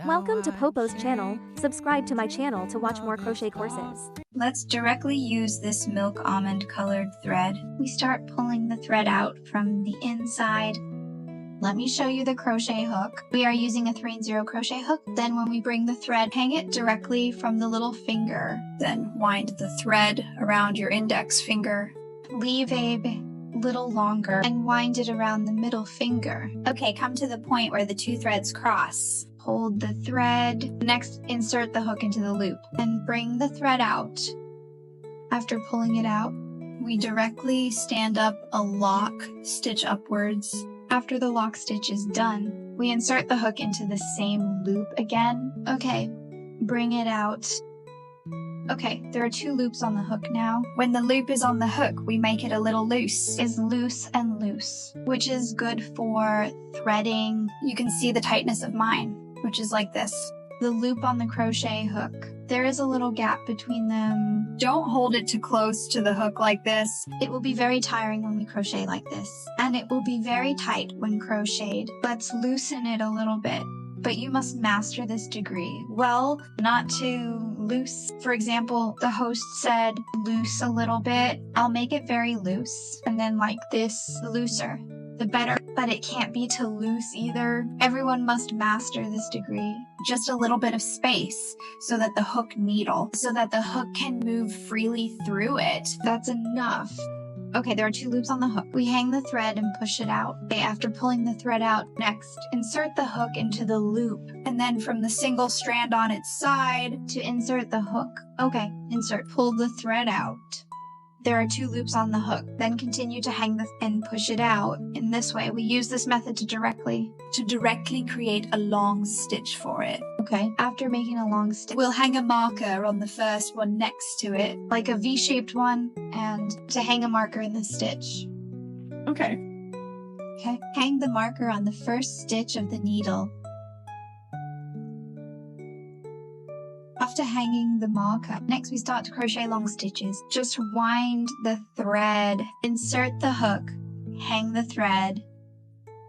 Welcome to PoPo's channel. Subscribe to my channel to watch more crochet courses. Let's directly use this milk almond colored thread. We start pulling the thread out from the inside. Let me show you the crochet hook. We are using a 3-0 crochet hook. Then when we bring the thread, hang it directly from the little finger. Then wind the thread around your index finger. Leave a little longer and wind it around the middle finger. Okay, come to the point where the two threads cross. Hold the thread. Next, insert the hook into the loop and bring the thread out. After pulling it out, we directly stand up a lock stitch upwards. After the lock stitch is done, we insert the hook into the same loop again. Okay, bring it out. Okay, there are 2 loops on the hook now. When the loop is on the hook, we make it a little loose. It's loose and loose, which is good for threading. You can see the tightness of mine, which is like this. The loop on the crochet hook, there is a little gap between them. Don't hold it too close to the hook like this. It will be very tiring when we crochet like this, and it will be very tight when crocheted. Let's loosen it a little bit, but you must master this degree. Well, not too loose. For example, the host said loose a little bit. I'll make it very loose, and then like this, looser. The better, but it can't be too loose either. Everyone must master this degree. Just a little bit of space so that the hook can move freely through it. That's enough. Okay, there are 2 loops on the hook. We hang the thread and push it out. Okay, after pulling the thread out, next, insert the hook into the loop. And then from the single strand on its side to insert the hook. Okay, insert. Pull the thread out. There are 2 loops on the hook. Then continue to hang and push it out. In this way, we use this method to directly create a long stitch for it. Okay, after making a long stitch, we'll hang a marker on the first one next to it, like a V-shaped one, and to hang a marker in the stitch. Okay, hang the marker on the first stitch of the needle. After hanging the marker, next we start to crochet long stitches. Just wind the thread, insert the hook, hang the thread.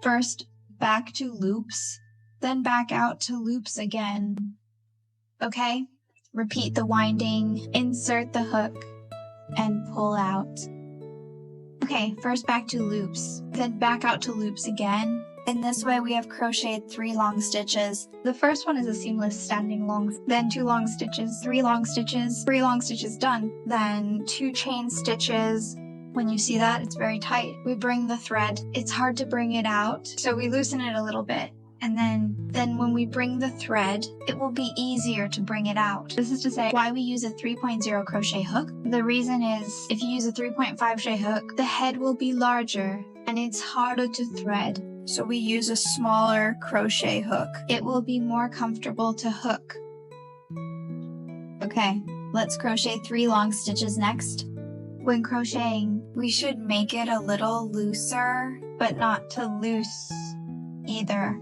First, back to loops, then back out to loops again. Okay? Repeat the winding, insert the hook, and pull out. Okay, first back to loops, then back out to loops again. In this way, we have crocheted 3 long stitches. The first one is a seamless standing long, then 2 long stitches, 3 long stitches, 3 long stitches done, then 2 chain stitches. When you see that, it's very tight. We bring the thread. It's hard to bring it out, so we loosen it a little bit. And then when we bring the thread, it will be easier to bring it out. This is to say why we use a 3.0 crochet hook. The reason is if you use a 3.5 crochet hook, the head will be larger and it's harder to thread. So we use a smaller crochet hook. It will be more comfortable to hook. Okay, let's crochet 3 long stitches next. When crocheting, we should make it a little looser, but not too loose either.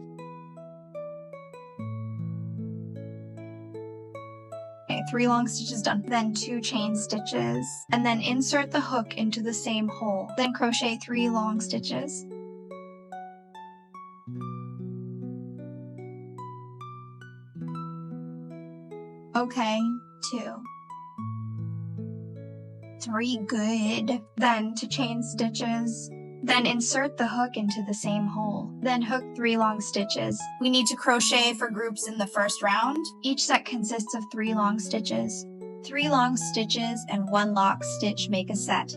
Okay, 3 long stitches done. Then 2 chain stitches, and then insert the hook into the same hole. Then crochet 3 long stitches. Okay, 2, 3, good. Then 2 chain stitches. Then insert the hook into the same hole. Then hook 3 long stitches. We need to crochet for groups in the first round. Each set consists of 3 long stitches. 3 long stitches and 1 lock stitch make a set.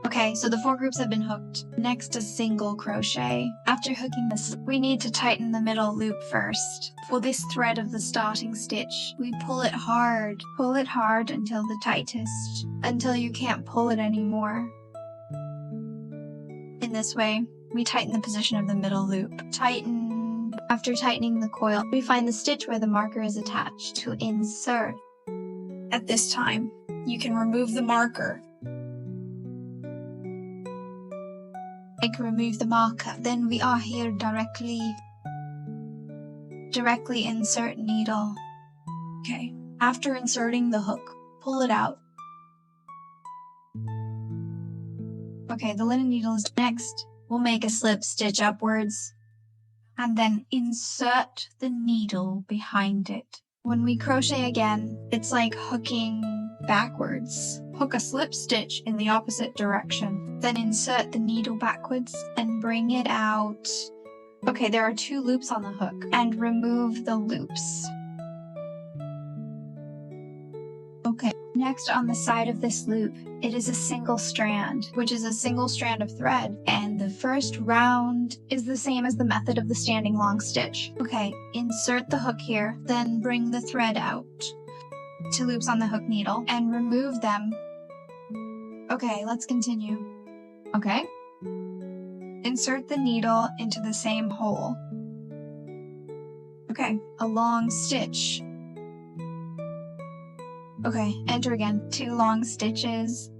Okay, so the 4 groups have been hooked. Next, a single crochet. After hooking this, we need to tighten the middle loop first. For this thread of the starting stitch, we pull it hard. Pull it hard until the tightest, until you can't pull it anymore. In this way, we tighten the position of the middle loop. Tighten. After tightening the coil, we find the stitch where the marker is attached to insert. At this time, you can remove the marker. I can remove the marker. Then we are here directly insert needle. Okay, after inserting the hook, pull it out. Okay, the linen needle is next. We'll make a slip stitch upwards. and then insert the needle behind it. When we crochet again, it's like hooking backwards. Hook a slip stitch in the opposite direction, then insert the needle backwards and bring it out. Okay, there are 2 loops on the hook, and remove the loops. Okay, next on the side of this loop, it is a single strand, which is a single strand of thread, and the first round is the same as the method of the standing long stitch. Okay, insert the hook here, then bring the thread out. 2 loops on the hook needle, and remove them. Okay, let's continue. Okay. Insert the needle into the same hole. Okay, a long stitch. Okay, enter again. 2 long stitches.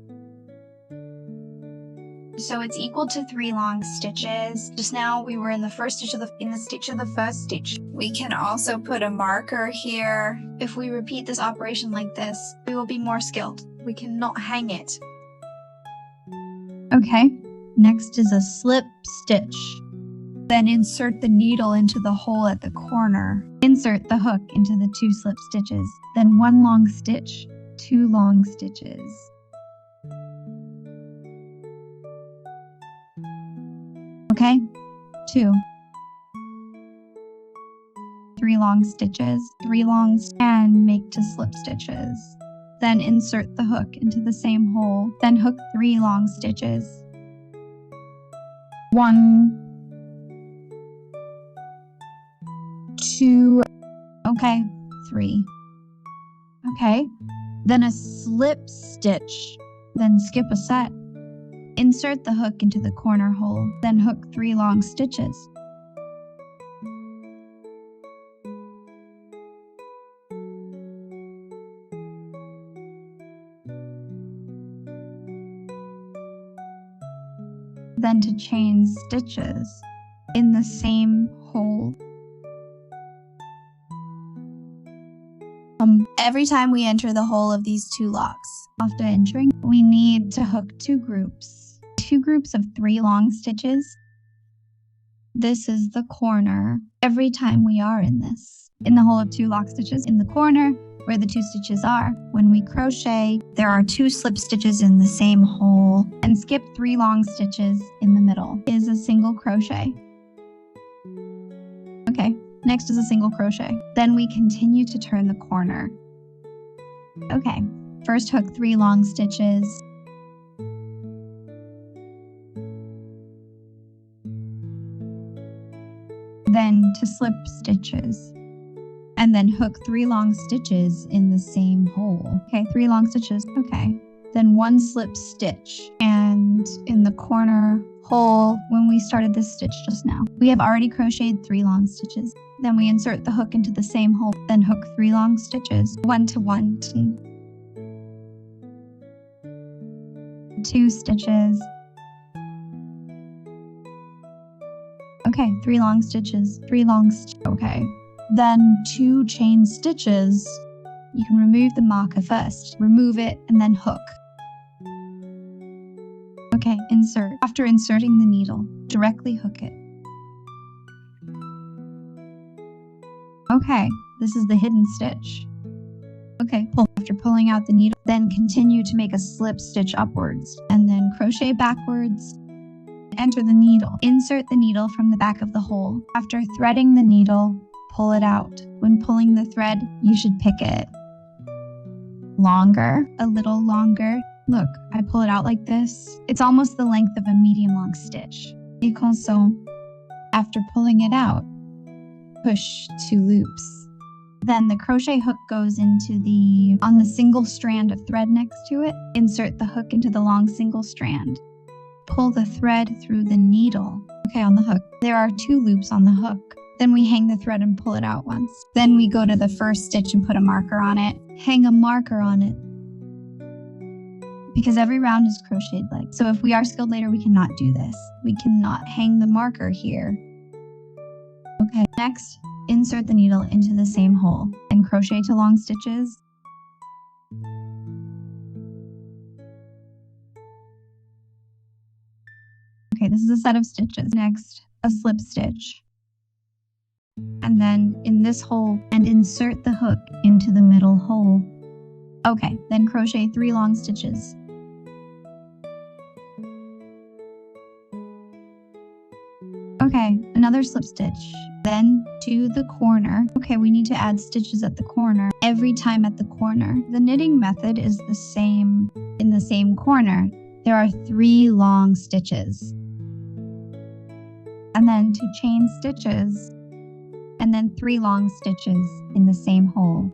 So it's equal to 3 long stitches. Just now we were in the first stitch of the first stitch. We can also put a marker here. If we repeat this operation like this, we will be more skilled. We cannot hang it. Okay, next is a slip stitch. Then insert the needle into the hole at the corner. Insert the hook into the 2 slip stitches. Then 1 long stitch, 2 long stitches. Okay, 2. 3 long stitches, 3 longs, and make 2 slip stitches. Then insert the hook into the same hole. Then hook 3 long stitches. 1, 2, okay, 3. Okay, then a slip stitch, then skip a set. Insert the hook into the corner hole, then hook 3 long stitches. Then to chain stitches in the same hole. Every time we enter the hole of these 2 locks, after entering, we need to hook 2 groups. 2 groups of 3 long stitches. This is the corner. Every time we are in the hole of 2 lock stitches in the corner where the 2 stitches are, when we crochet, there are 2 slip stitches in the same hole, and skip 3 long stitches in the middle is a single crochet. Okay. Next is a single crochet. Then we continue to turn the corner. Okay, first hook 3 long stitches. Then 2 slip stitches. And then hook 3 long stitches in the same hole. Okay, 3 long stitches. Okay. Then 1 slip stitch. And in the corner hole when we started this stitch just now, we have already crocheted 3 long stitches. Then we insert the hook into the same hole, then hook 3 long stitches, 1 to 1, 2 stitches. Okay, 3 long stitches, 3 long okay. Then 2 chain stitches. You can remove the marker first, remove it, and then hook. Okay, insert. After inserting the needle, directly hook it. Okay, this is the hidden stitch. Okay, pull. After pulling out the needle, then continue to make a slip stitch upwards, and then crochet backwards. Enter the needle. Insert the needle from the back of the hole. After threading the needle, pull it out. When pulling the thread, you should pick it longer, a little longer. Look, I pull it out like this. It's almost the length of a medium long stitch. Et comme ça. After pulling it out, push 2 loops. Then the crochet hook goes into on the single strand of thread next to it. Insert the hook into the long single strand. Pull the thread through the needle. Okay, on the hook. There are 2 loops on the hook. Then we hang the thread and pull it out once. Then we go to the first stitch and put a marker on it. Hang a marker on it. Because every round is crocheted like. So if we are skilled later, we cannot do this. We cannot hang the marker here. Okay, next, insert the needle into the same hole and crochet 2 long stitches. Okay, this is a set of stitches. Next, a slip stitch. and then in this hole, and insert the hook into the middle hole. Okay, then crochet 3 long stitches. Okay, another slip stitch. Then to the corner. Okay, we need to add stitches at the corner every time at the corner. The knitting method is the same in the same corner. There are 3 long stitches. And then to chain stitches, and then 3 long stitches in the same hole.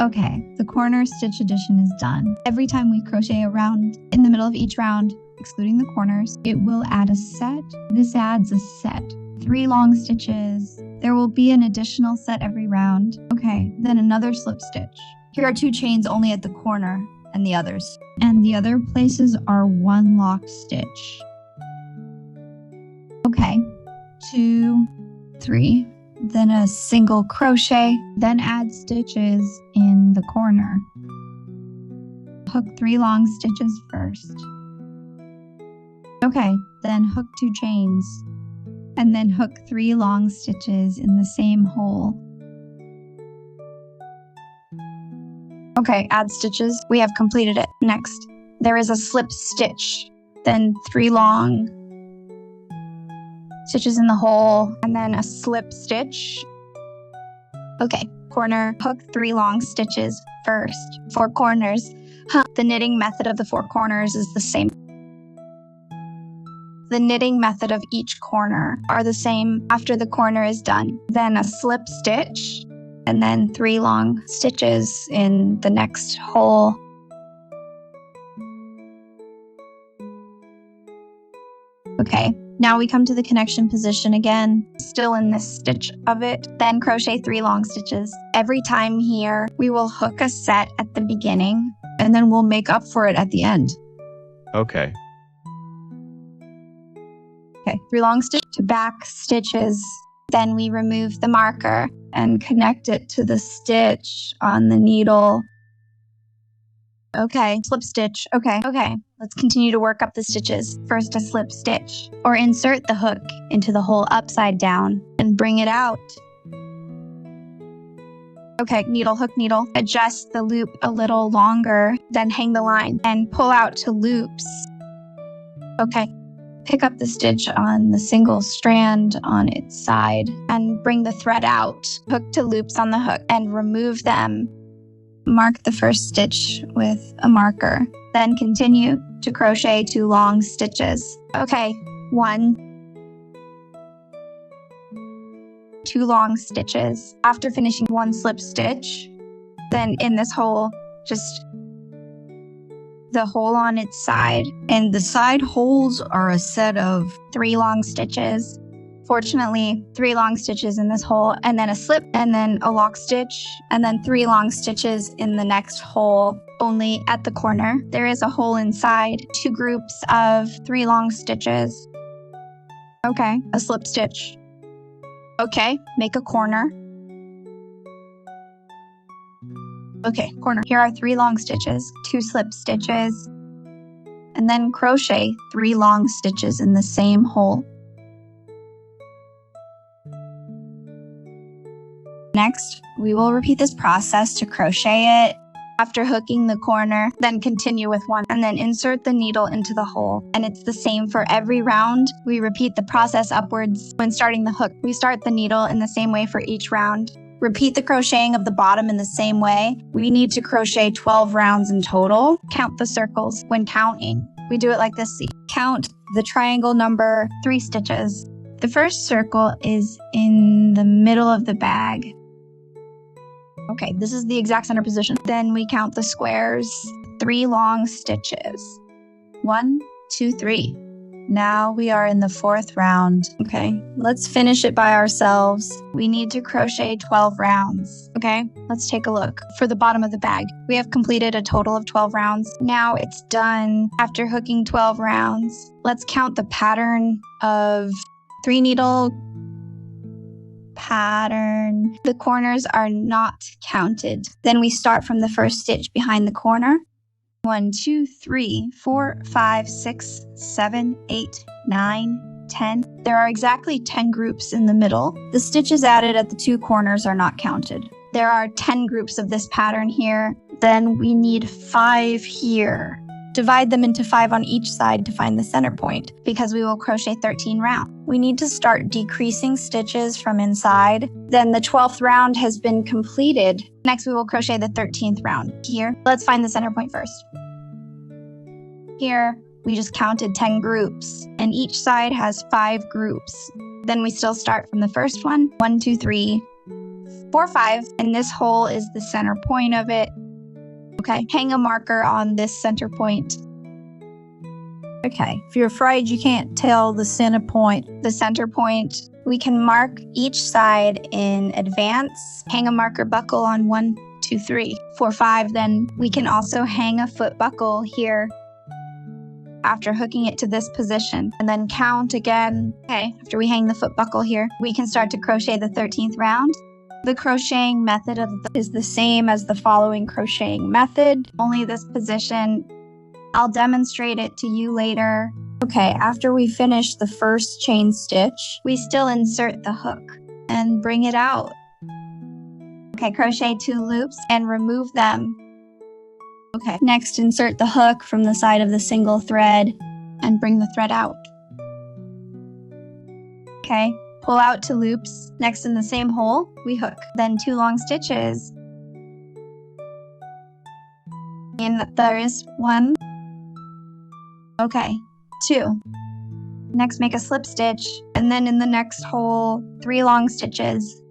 Okay, the corner stitch addition is done. Every time we crochet a round in the middle of each round, excluding the corners, it will add a set. This adds a set. 3 long stitches. There will be an additional set every round. Okay, then another slip stitch. Here are 2 chains only at the corner and the others. And the other places are 1 lock stitch. Okay, 2, 3. Then a single crochet, then add stitches in the corner. Hook 3 long stitches first. Okay, then hook 2 chains, and then hook 3 long stitches in the same hole. Okay, add stitches. We have completed it. Next, there is a slip stitch, then 3 long stitches in the hole, and then a slip stitch. Okay, corner, hook 3 long stitches first. 4 corners. The knitting method of the 4 corners is the same. The knitting method of each corner are the same after the corner is done. Then a slip stitch, and then 3 long stitches in the next hole. Okay, now we come to the connection position again, still in this stitch of it, then crochet 3 long stitches. Every time here, we will hook a set at the beginning, and then we'll make up for it at the end. Okay. Okay, 3 long stitch to back stitches. Then we remove the marker and connect it to the stitch on the needle. Okay, slip stitch. Okay. Let's continue to work up the stitches. First, a slip stitch, or insert the hook into the hole upside down and bring it out. Okay, needle, hook, needle. Adjust the loop a little longer, then hang the line and pull out to loops. Okay, pick up the stitch on the single strand on its side and bring the thread out. Hook to loops on the hook and remove them. Mark the first stitch with a marker. Then continue to crochet 2 long stitches. Okay, 1, 2 long stitches. After finishing 1 slip stitch, then in this hole, just the hole on its side. And the side holes are a set of 3 long stitches. Fortunately, 3 long stitches in this hole, and then a slip, and then a lock stitch, and then 3 long stitches in the next hole. Only at the corner, there is a hole inside, 2 groups of 3 long stitches. Okay, a slip stitch. Okay, make a corner. Okay, corner. Here are 3 long stitches, 2 slip stitches, and then crochet 3 long stitches in the same hole. Next, we will repeat this process to crochet it. After hooking the corner, then continue with 1, and then insert the needle into the hole. And it's the same for every round. We repeat the process upwards when starting the hook. We start the needle in the same way for each round. Repeat the crocheting of the bottom in the same way. We need to crochet 12 rounds in total. Count the circles when counting. We do it like this. Count the triangle number 3 stitches. The first circle is in the middle of the bag. Okay, this is the exact center position. Then we count the squares, 3 long stitches. 1, 2, 3. Now we are in the 4th round. Okay, let's finish it by ourselves. We need to crochet 12 rounds. Okay, let's take a look. For the bottom of the bag, we have completed a total of 12 rounds. Now it's done. After hooking 12 rounds, let's count the pattern of 3 needle pattern. The corners are not counted. Then we start from the first stitch behind the corner. 1, 2, 3, 4, 5, 6, 7, 8, 9, 10. There are exactly 10 groups in the middle. The stitches added at the 2 corners are not counted. There are 10 groups of this pattern here. Then we need 5 here. Divide them into 5 on each side to find the center point, because we will crochet 13 rounds. We need to start decreasing stitches from inside. Then the 12th round has been completed. Next, we will crochet the 13th round here. Let's find the center point first. Here, we just counted 10 groups, and each side has 5 groups. Then we still start from the first one. 1, 2, 3, 4, 5, and this hole is the center point of it. Okay, hang a marker on this center point. Okay, if you're afraid you can't tell the center point. The center point, we can mark each side in advance. Hang a marker buckle on 1, 2, 3, 4, 5. Then we can also hang a foot buckle here after hooking it to this position, and then count again. Okay, after we hang the foot buckle here, we can start to crochet the 13th round. The crocheting method is the same as the following crocheting method, only this position. I'll demonstrate it to you later. Okay, after we finish the first chain stitch, We still insert the hook and bring it out. Okay, crochet 2 loops and remove them. Okay, next insert the hook from the side of the single thread and bring the thread out. Okay, pull out 2 loops. Next, in the same hole, we hook. Then 2 long stitches. And there is 1. Okay, 2. Next, make a slip stitch, and then in the next hole, 3 long stitches.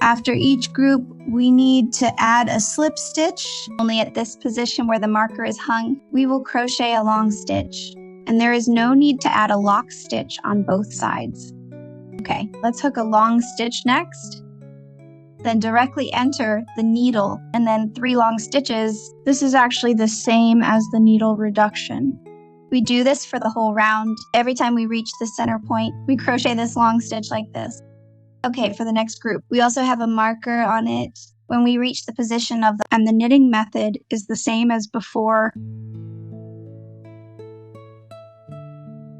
After each group, we need to add a slip stitch. Only at this position where the marker is hung, we will crochet a long stitch. And there is no need to add a lock stitch on both sides. Okay, let's hook a long stitch next. Then directly enter the needle, and then 3 long stitches. This is actually the same as the needle reduction. We do this for the whole round. Every time we reach the center point, we crochet this long stitch like this. Okay, for the next group, we also have a marker on it when we reach the position of and the knitting method is the same as before.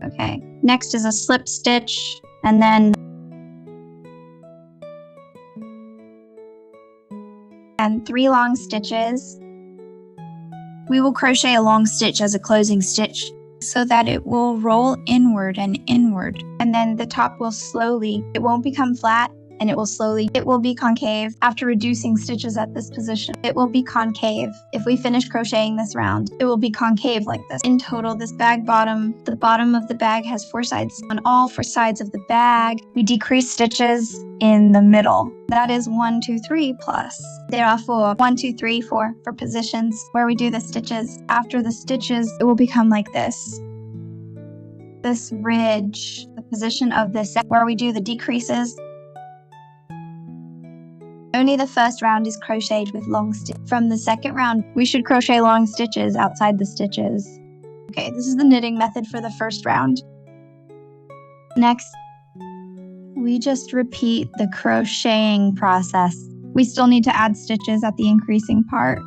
Okay, next is a slip stitch, and then 3 long stitches. We will crochet a long stitch as a closing stitch so that it will roll inward and inward. And then the top will slowly, it won't become flat, and it will be concave. After reducing stitches at this position, it will be concave. If we finish crocheting this round, it will be concave like this. In total, this bag bottom, the bottom of the bag has 4 sides. On all 4 sides of the bag, we decrease stitches in the middle. That is 1, 2, 3 plus. There are 4. 1, 2, 3, 4 for positions where we do the stitches. After the stitches, it will become like this. This ridge, the position of this where we do the decreases. Only the first round is crocheted with long stitches. From the second round, we should crochet long stitches outside the stitches. Okay, this is the knitting method for the first round. Next, we just repeat the crocheting process. We still need to add stitches at the increasing part.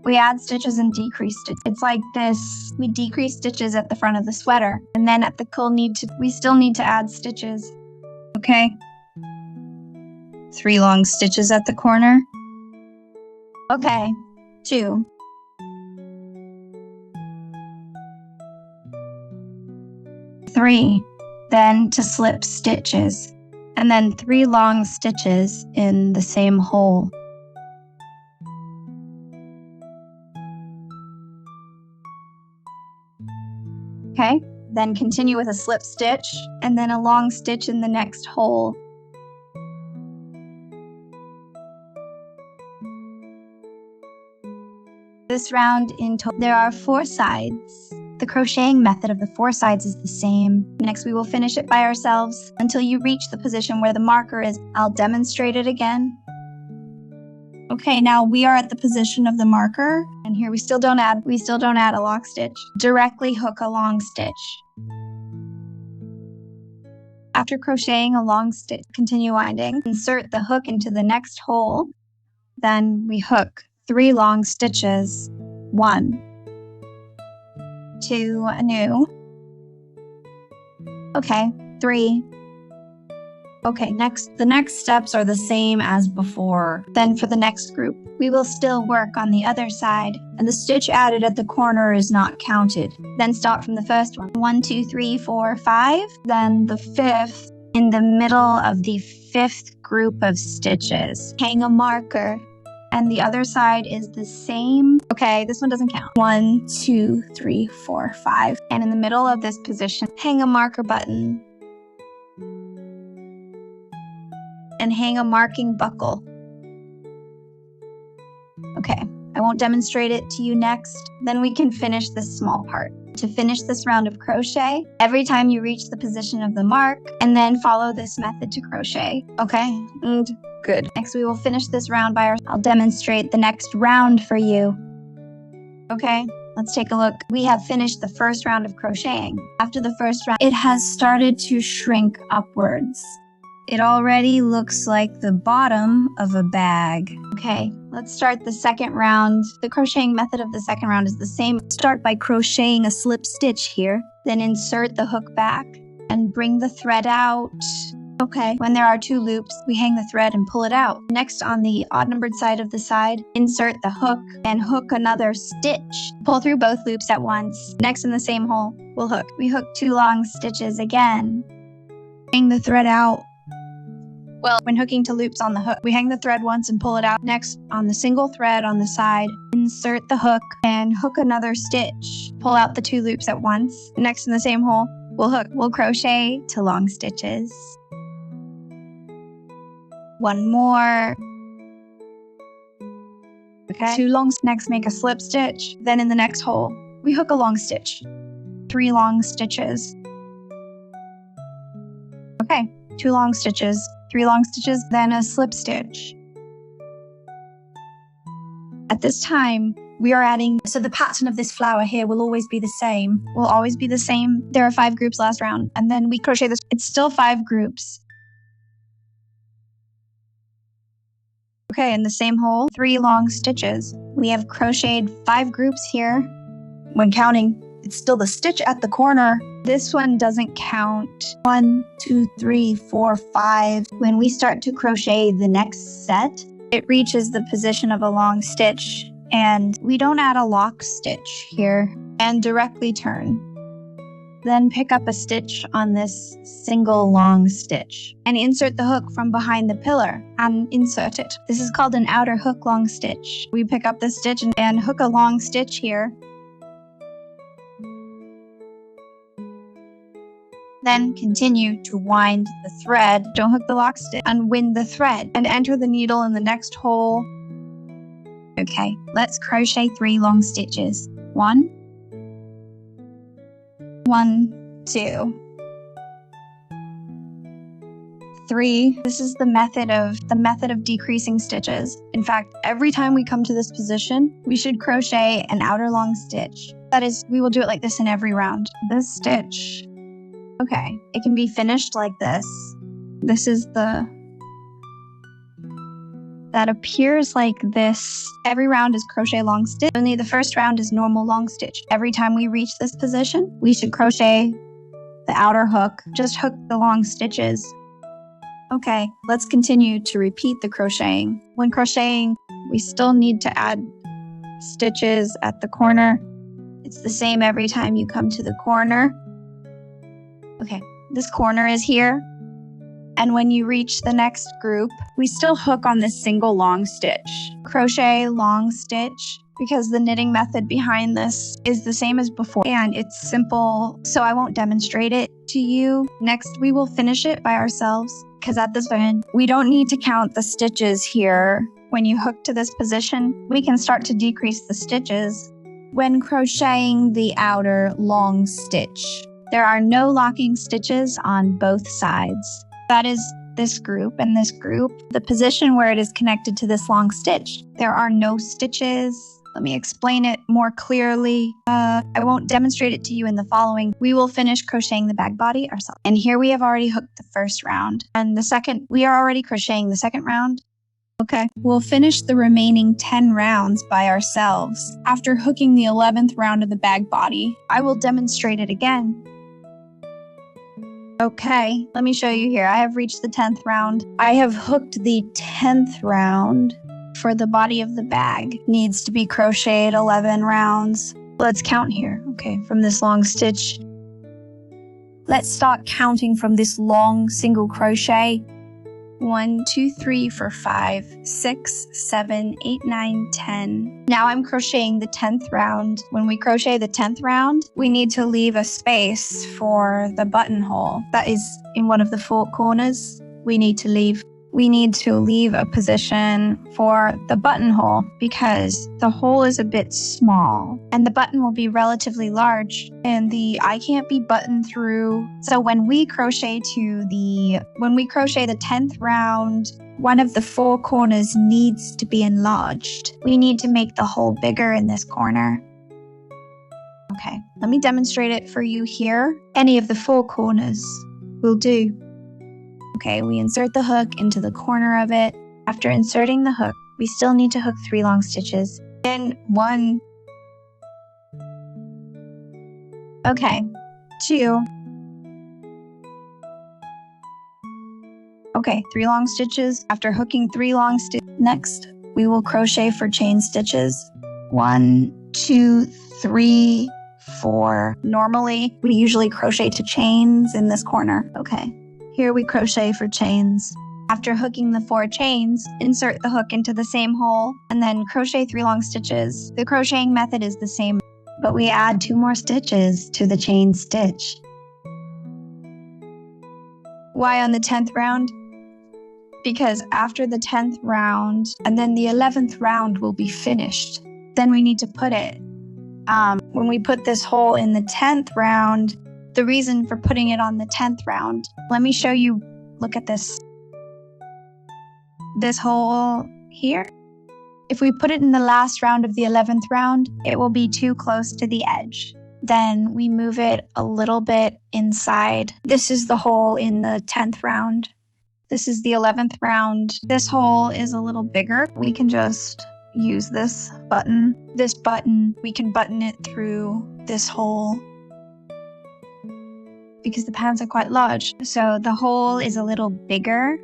We add stitches and decrease stitches. It's like this. We decrease stitches at the front of the sweater, and then at the we still need to add stitches. Okay? 3 long stitches at the corner. Okay, 2. Three. Then to slip stitches, and then 3 long stitches in the same hole. Okay, then continue with a slip stitch, and then a long stitch in the next hole. This round in total, there are 4 sides. The crocheting method of the 4 sides is the same. Next, we will finish it by ourselves until you reach the position where the marker is. I'll demonstrate it again. Okay, now we are at the position of the marker, and here we still don't add a lock stitch. Directly hook a long stitch. After crocheting a long stitch, continue winding. Insert the hook into the next hole. Then we hook 3 long stitches. 1, 2 new. Okay, 3. Okay, the next steps are the same as before. Then for the next group, we will still work on the other side. And the stitch added at the corner is not counted. Then start from the first one. 1, 2, 3, 4, 5. Then the 5th. In the middle of the 5th group of stitches, hang a marker. And the other side is the same. Okay, this one doesn't count. 1, 2, 3, 4, 5. And in the middle of this position, hang a marker button. And hang a marking buckle. Okay, I won't demonstrate it to you next. Then we can finish this small part. To finish this round of crochet, every time you reach the position of the mark, and then follow this method to crochet. Okay? Good. Next, we will finish this round by ourselves. I'll demonstrate the next round for you. Okay, let's take a look. We have finished the first round of crocheting. After the first round, It has started to shrink upwards. It already looks like the bottom of a bag. Okay, let's start the second round. The crocheting method of the second round is the same. Start by crocheting a slip stitch here. Then insert the hook back and bring the thread out. Okay, when there are 2 loops, we hang the thread and pull it out. Next, on the odd-numbered side of the side, insert the hook and hook another stitch. Pull through both loops at once. Next, in the same hole, we'll hook. We hook 2 long stitches again. Hang the thread out. Well, when hooking to loops on the hook, we hang the thread once and pull it out. Next, on the single thread on the side, insert the hook and hook another stitch. Pull out the 2 loops at once. Next, in the same hole, we'll hook. We'll crochet to long stitches. 1 more. Okay. 2 long. Next, make a slip stitch. Then in the next hole, we hook a long stitch. 3 long stitches. Okay, 2 long stitches. 3 long stitches, then a slip stitch. At this time, we are adding, So the pattern of this flower here will always be the same. will always be the same. There are 5 groups last round, and then we crochet this. It's still 5 groups. Okay, in the same hole, 3 long stitches. We have crocheted 5 groups here. When counting, it's still the stitch at the corner. This one doesn't count. 1, 2, 3, 4, 5. When we start to crochet the next set, it reaches the position of a long stitch, and we don't add a lock stitch here, and directly turn. Then pick up a stitch on this single long stitch and insert the hook from behind the pillar and insert it. This is called an outer hook long stitch. We pick up the stitch and hook a long stitch here. Then continue to wind the thread. Don't hook the lock stitch. Unwind the thread and enter the needle in the next hole. Okay, let's crochet 3 long stitches. 1, 2, 3. This is the method of decreasing stitches. In fact, every time we come to this position, we should crochet an outer long stitch. That is, we will do it like this in every round. This stitch. Okay, it can be finished like this. This is that appears like this. Every round is crochet long stitch. Only the first round is normal long stitch. Every time we reach this position, we should crochet the outer hook. Just hook the long stitches. Okay, let's continue to repeat the crocheting. When crocheting, we still need to add stitches at the corner. It's the same every time you come to the corner. Okay, this corner is here. And when you reach the next group, We still hook on this single long stitch. crochet long stitch, because the knitting method behind this is the same as before. And it's simple, so I won't demonstrate it to you. Next, we will finish it by ourselves, because at this point, We don't need to count the stitches here. when you hook to this position, we can start to decrease the stitches. When crocheting the outer long stitch, There are no locking stitches on both sides. That is this group and this group. The position where it is connected to this long stitch, there are no stitches. Let me explain it more clearly. I won't demonstrate it to you in the following. We will finish crocheting the bag body ourselves. And here we have already hooked the first round. And the second, we are already crocheting the second round. Okay, we'll finish the remaining 10 rounds by ourselves after hooking the 11th round of the bag body. I will demonstrate it again. Okay, let me show you here. I have reached the 10th round. I have hooked the 10th round for the body of the bag. Needs to be crocheted 11 rounds. Let's count here. Okay, from this long stitch. Let's start counting from this long single crochet. 1, 2, 3, 4, 5, 6, 7, 8, 9, 10. Now I'm crocheting the 10th round. When we crochet the 10th round, we need to leave a space for the buttonhole. That is in one of the 4 corners. We need to leave a position for the buttonhole because the hole is a bit small and the button will be relatively large and the eye can't be buttoned through. So when we crochet the 10th round, one of the 4 corners needs to be enlarged. We need to make the hole bigger in this corner. Okay, let me demonstrate it for you here. Any of the 4 corners will do. Okay, we insert the hook into the corner of it. After inserting the hook, we still need to hook 3 long stitches. Then 1. Okay, 2. Okay, 3 long stitches. After hooking 3 long stitches, next, we will crochet for chain stitches. 1, 2, 3, 4. Normally, we usually crochet to chains in this corner. Okay. Here we crochet for chains. After hooking the 4 chains, insert the hook into the same hole and then crochet 3 long stitches. The crocheting method is the same, but we add 2 more stitches to the chain stitch. Why on the 10th round? Because after the 10th round, and then the 11th round will be finished. Then we need to put it. When we put this hole in the 10th round, the reason for putting it on the 10th round, let me show you, look at this. This hole here. If we put it in the last round of the 11th round, it will be too close to the edge. Then we move it a little bit inside. This is the hole in the 10th round. This is the 11th round. This hole is a little bigger. We can just use this button. This button, we can button it through this hole, because the pants are quite large. So the hole is a little bigger.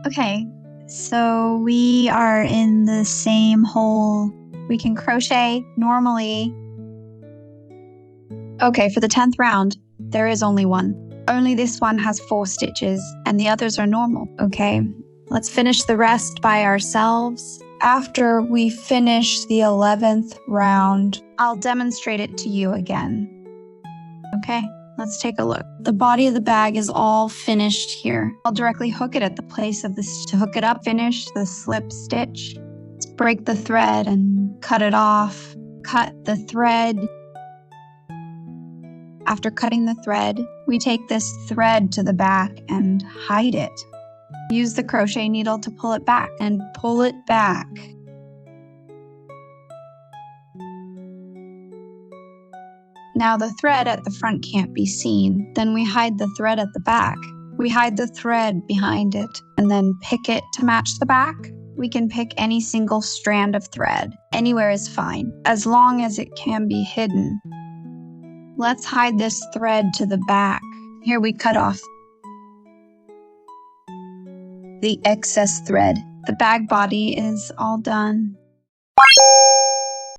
Okay, so we are in the same hole. We can crochet normally. Okay, for the 10th round, there is only 1. Only this one has 4 stitches and the others are normal. Okay, let's finish the rest by ourselves. After we finish the 11th round, I'll demonstrate it to you again. Okay, let's take a look. The body of the bag is all finished here. I'll directly hook it at the place of this to hook it up. Finish the slip stitch. Let's break the thread and cut it off. Cut the thread. After cutting the thread, we take this thread to the back and hide it. Use the crochet needle to pull it back and pull it back. Now the thread at the front can't be seen. Then we hide the thread at the back. We hide the thread behind it and then pick it to match the back. We can pick any single strand of thread. Anywhere is fine, as long as it can be hidden. Let's hide this thread to the back. Here we cut off the excess thread. The bag body is all done.